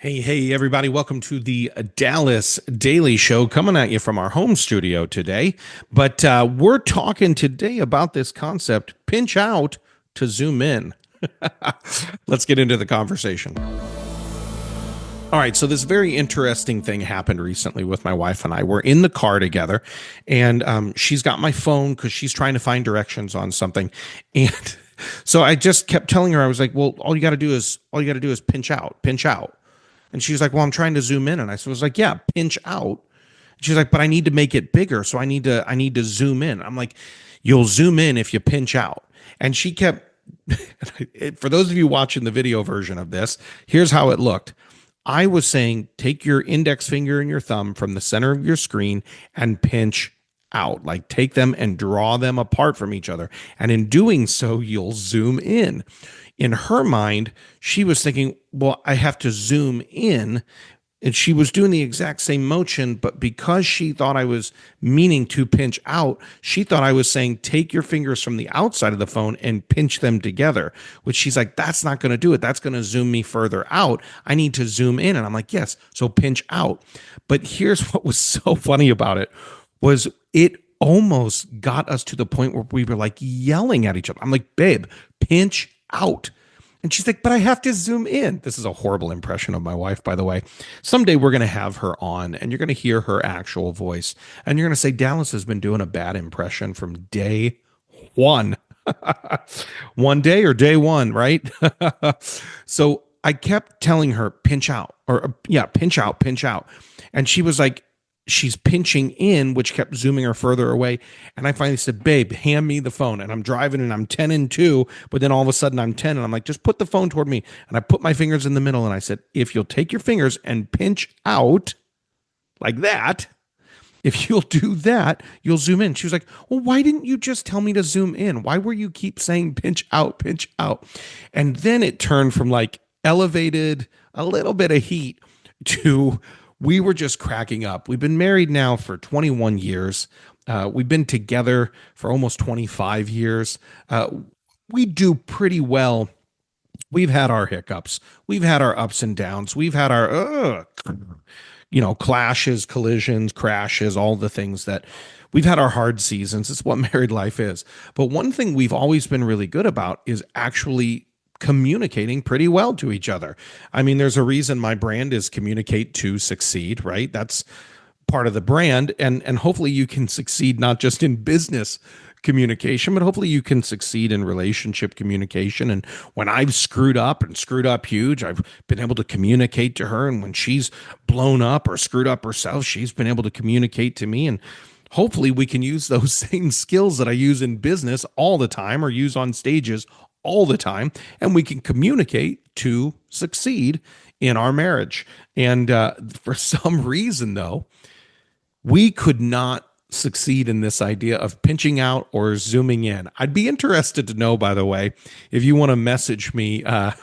Hey, everybody. Welcome to the Dallas Daily Show coming at you from our home studio today. But we're talking today about this concept pinch out to zoom in. Let's get into the conversation. All right, so this very interesting thing happened recently with my wife and I. We're in the car together, and she's got my phone because she's trying to find directions on something. And so I just kept telling her, I was like, well, all you got to do is pinch out. And she was like, well, I'm trying to zoom in. And I was like, yeah, pinch out. She's like, but I need to make it bigger. So I need to zoom in. I'm like, you'll zoom in if you pinch out. And she kept, for those of you watching the video version of this, here's how it looked. I was saying, take your index finger and your thumb from the center of your screen and pinch out. Like take them and draw them apart from each other. And in doing so, you'll zoom in. In her mind, she was thinking, well, I have to zoom in. And she was doing the exact same motion, but because she thought I was meaning to pinch out, she thought I was saying, take your fingers from the outside of the phone and pinch them together, which she's like, that's not going to do it. That's going to zoom me further out. I need to zoom in. And I'm like, yes, so pinch out. But here's what was so funny about it was it almost got us to the point where we were like yelling at each other. I'm like, babe, pinch out. And she's like, but I have to zoom in. This is a horrible impression of my wife, by the way. Someday we're going to have her on and you're going to hear her actual voice. And you're going to say, Dallas has been doing a bad impression from day one. One day or day one, right? So I kept telling her, pinch out, or yeah, pinch out, pinch out. And she was like, she's pinching in, which kept zooming her further away. And I finally said, babe, hand me the phone. And I'm driving and I'm 10 and 2, but then all of a sudden I'm 10 and I'm like, just put the phone toward me. And I put my fingers in the middle and I said, if you'll take your fingers and pinch out like that, if you'll do that, you'll zoom in. She was like, well, why didn't you just tell me to zoom in? Why were you keep saying pinch out, pinch out? And then it turned from like elevated, a little bit of heat to we were just cracking up. We've been married now for 21 years. We've been together for almost 25 years. We do pretty well. We've had our hiccups. We've had our ups and downs. We've had our, clashes, collisions, crashes, all the things that we've had our hard seasons. It's what married life is. But one thing we've always been really good about is actually communicating pretty well to each other. I mean, there's a reason my brand is communicate to succeed, right? That's part of the brand. And hopefully you can succeed not just in business communication, but hopefully you can succeed in relationship communication. And when I've screwed up and screwed up huge, I've been able to communicate to her. And when she's blown up or screwed up herself, she's been able to communicate to me. And hopefully we can use those same skills that I use in business all the time or use on stages all the time, and we can communicate to succeed in our marriage. And for some reason, though, we could not succeed in this idea of pinching out or zooming in. I'd be interested to know, by the way, if you want to message me, at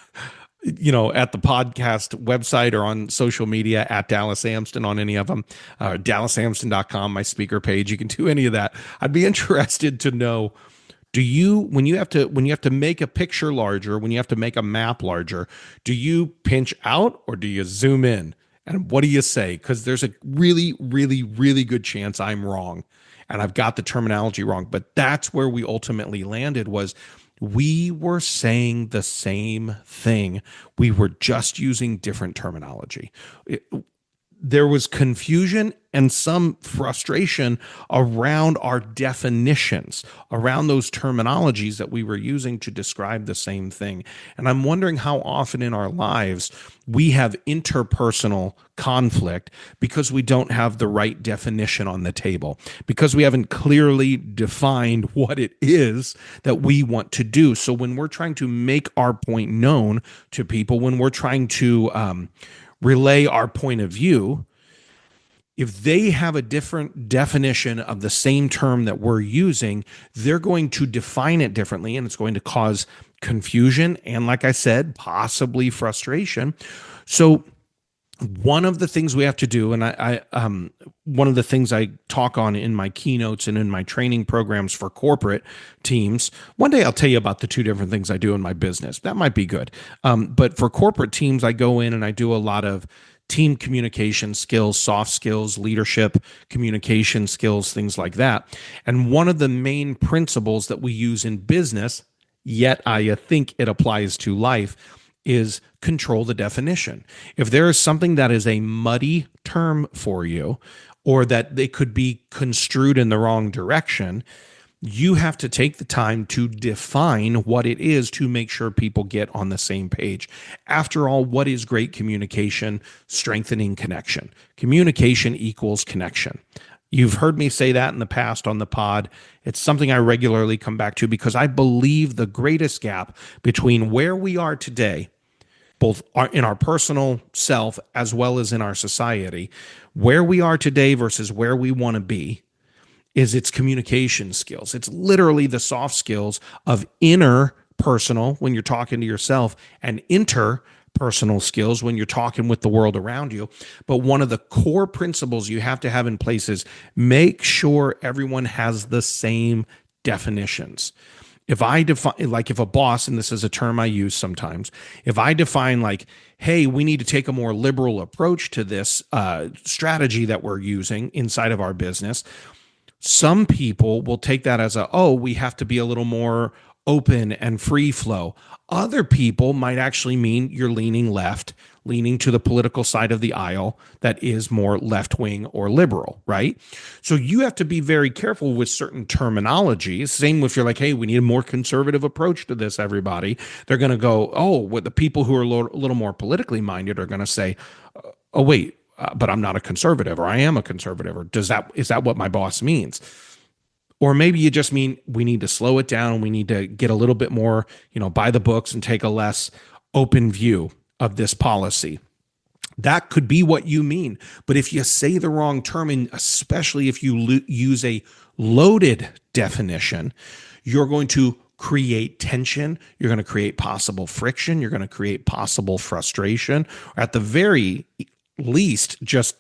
the podcast website or on social media at Dallas Amston on any of them, dallasamston.com, my speaker page. You can do any of that. I'd be interested to know, do you, when you have to make a picture larger, when you have to make a map larger, do you pinch out or do you zoom in? And what do you say? Because there's a really, really, really good chance I'm wrong and I've got the terminology wrong. But that's where we ultimately landed, was we were saying the same thing. We were just using different terminology. There was confusion and some frustration around our definitions, around those terminologies that we were using to describe the same thing. And I'm wondering how often in our lives we have interpersonal conflict because we don't have the right definition on the table, because we haven't clearly defined what it is that we want to do. So when we're trying to make our point known to people, when we're trying to relay our point of view, if they have a different definition of the same term that we're using, they're going to define it differently, and it's going to cause confusion and, like I said, possibly frustration. So One of the things we have to do, and one of the things I talk on in my keynotes and in my training programs for corporate teams. One day I'll tell you about the two different things I do in my business. That might be good. But for corporate teams, I go in and I do a lot of team communication skills, soft skills, leadership, communication skills, things like that. And one of the main principles that we use in business, yet I think it applies to life, is control the definition. If there is something that is a muddy term for you, or that they could be construed in the wrong direction, you have to take the time to define what it is to make sure people get on the same page. After all, what is great communication? Strengthening connection. Communication equals connection. You've heard me say that in the past on the pod. It's something I regularly come back to because I believe the greatest gap between where we are today, both in our personal self as well as in our society, where we are today versus where we want to be, is its communication skills. It's literally the soft skills of interpersonal when you're talking to yourself and interpersonal skills when you're talking with the world around you. But one of the core principles you have to have in place is make sure everyone has the same definitions. If I define, like if a boss, and this is a term I use sometimes, if I define like, hey, we need to take a more liberal approach to this strategy that we're using inside of our business, some people will take that as we have to be a little more open and free flow. Other people might actually mean you're leaning left, leaning to the political side of the aisle that is more left wing or liberal, right? So you have to be very careful with certain terminologies. Same if you're like, hey, we need a more conservative approach to this, everybody. They're going to go, what the people who are a little more politically minded are going to say, oh, wait, but I'm not a conservative, or I am a conservative, or is that what my boss means? Or maybe you just mean we need to slow it down. We need to get a little bit more, by the books and take a less open view of this policy. That could be what you mean. But if you say the wrong term, and especially if you use a loaded definition, you're going to create tension. You're going to create possible friction. You're going to create possible frustration, or at the very least, just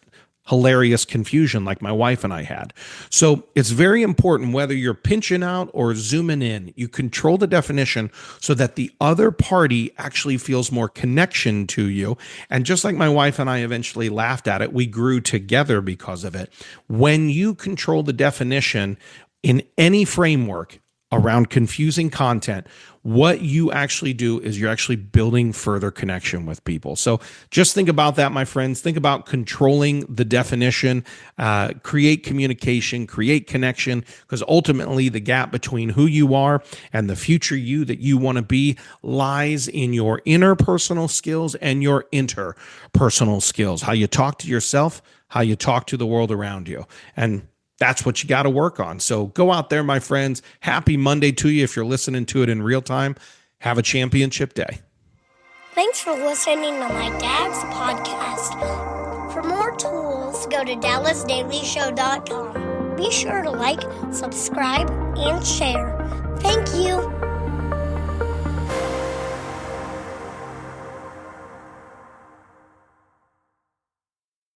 hilarious confusion like my wife and I had. So it's very important, whether you're pinching out or zooming in, you control the definition so that the other party actually feels more connection to you. And just like my wife and I eventually laughed at it, we grew together because of it. When you control the definition in any framework around confusing content, what you actually do is you're actually building further connection with people. So just think about that, my friends. Think about controlling the definition, create communication, create connection, because ultimately the gap between who you are and the future you that you want to be lies in your interpersonal skills and your interpersonal skills, how you talk to yourself, how you talk to the world around you. And that's what you got to work on. So go out there, my friends. Happy Monday to you if you're listening to it in real time. Have a championship day. Thanks for listening to my dad's podcast. For more tools, go to DallasDailyShow.com. Be sure to like, subscribe, and share.